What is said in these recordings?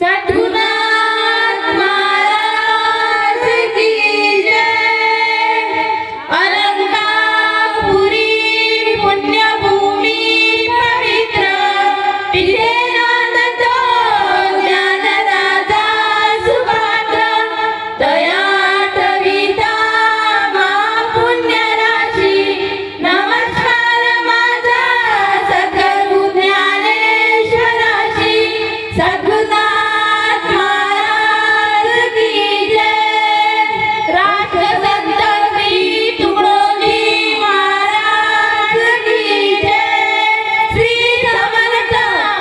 सद्गुरुनाथ महाराज की जय। अलंकापुरी पुण्यभूमी पवित्र, तिथे नांदतो ज्ञानराजा सुपात्र। दया ठविता महापुण्यराशी, नमस्कार माझा सद्गुरु ज्ञानेश्वराशी। सद्गुरुनाथ महाराज की जय। राष्ट्रसंत श्री तुकडोजी महाराज की जय। श्री समर्थ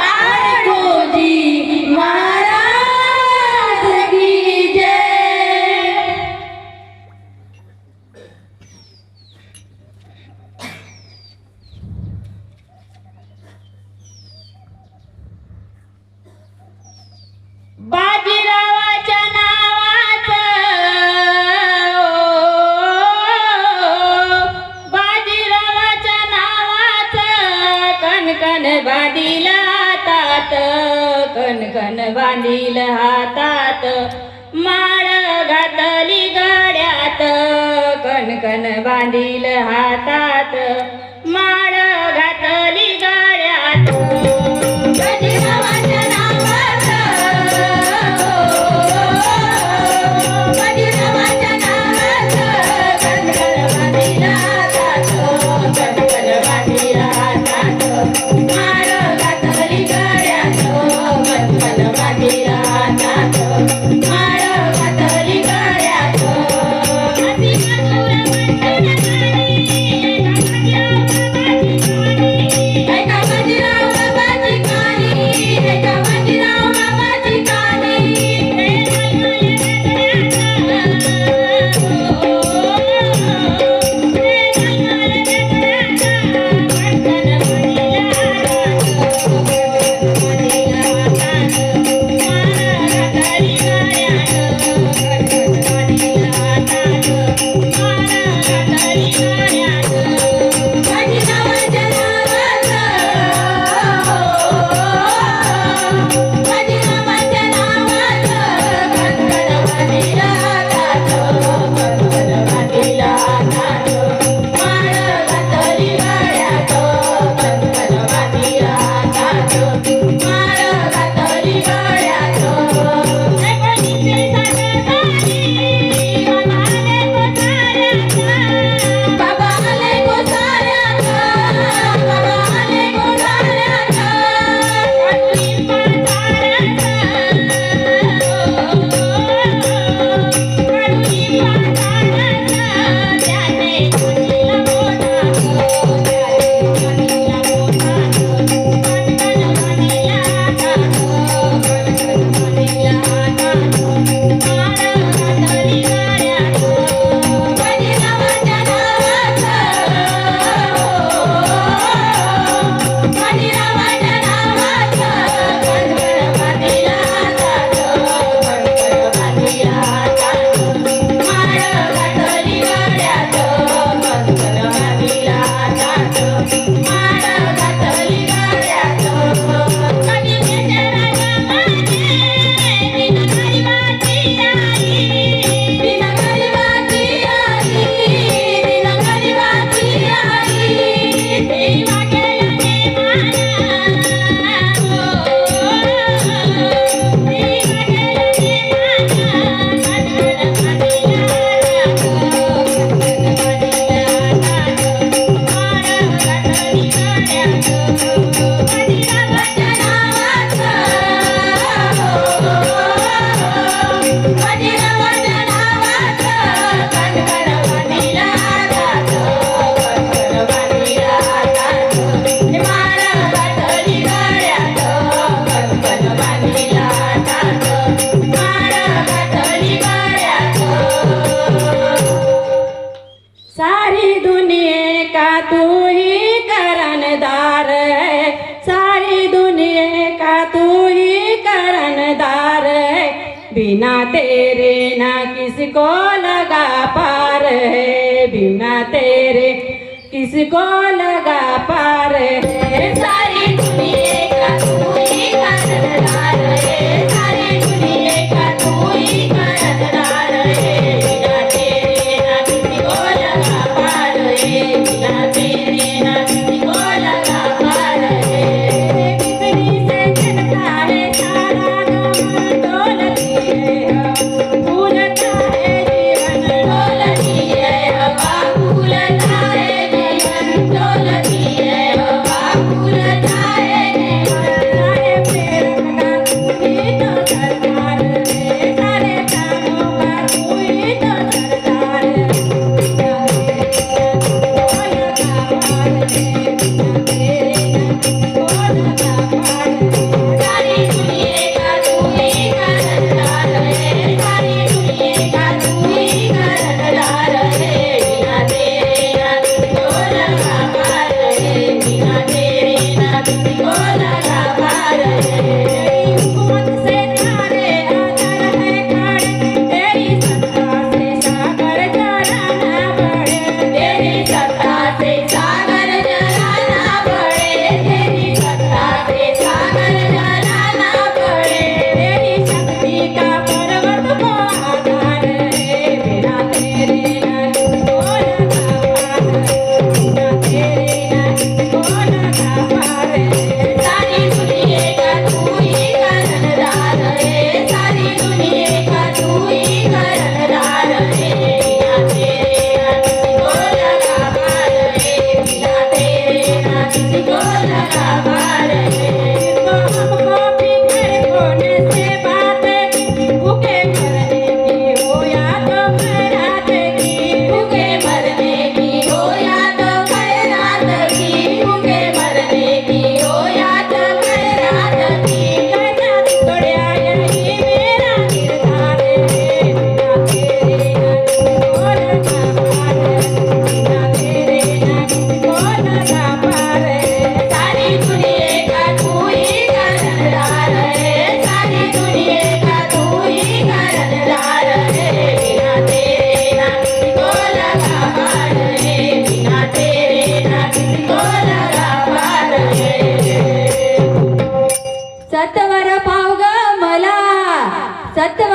आडकोजी महाराज की जय। बाजीरावाच्या नावाचं कणकण बांधील हातात, कणकण बांधील हातात। माळ घातली गळ्यात, कणकण बांधील हातात। माळ घातली गळ्यात। बाजीरावाच्या नावाचं, बाजीरावाच्या नावाचं कणकण बांधील हातात, कणकण बांधील हातात। माळ घातली गळ्यात, कणकण बांधील हातात। माळ घातली गळ्यात। अशी मधुर ऐका बाजीराव बाबाची कहाणी, ऐका बाजीराव बाबाची कहाणी। बाजीरावाच्या नावाचं कणकण बांधील हातात, कणकण बांधील हातात। माळ घातली गळ्यात, कणकण बांधील हातात। माळ घातली गळ्यात। बाबा आले कोसाऱ्यात, बाबा आले कोसाऱ्यात। बाजीरावाच्या नावाचं कणकण बांधील हातात, कणकण बांधील हातात। माळ घातली गळ्यात, कणकण बांधील हातात। माळ घातली गळ्यात। कधी राजा माझे बिना गरिबाची आई, बिना गरिबाची आई, बिना गरिबाची आई। देवा केला देवाना, देवा केला देवाना। कणकण बांधील हातात, कणकण बांधील हातात। माळ घातली गळ्यात। बाजीरावाच्या नावाचं, बाजीरावाच्या नावाचं कणकण बांधील हातात, कणकण बांधील हातात। माळ घातली गळ्यात, कणकण बांधील हातात। माळ घातली गळ्यात। सारी दुनिया का तू ही करनदार है, सारी दुनिया का तू ही करनदार है। बिना तेरे ना किसको लगा पार है, बिना तेरे किसको लगा पार है। सारी दुनिया का तू ही करनदार है, सारी सत्व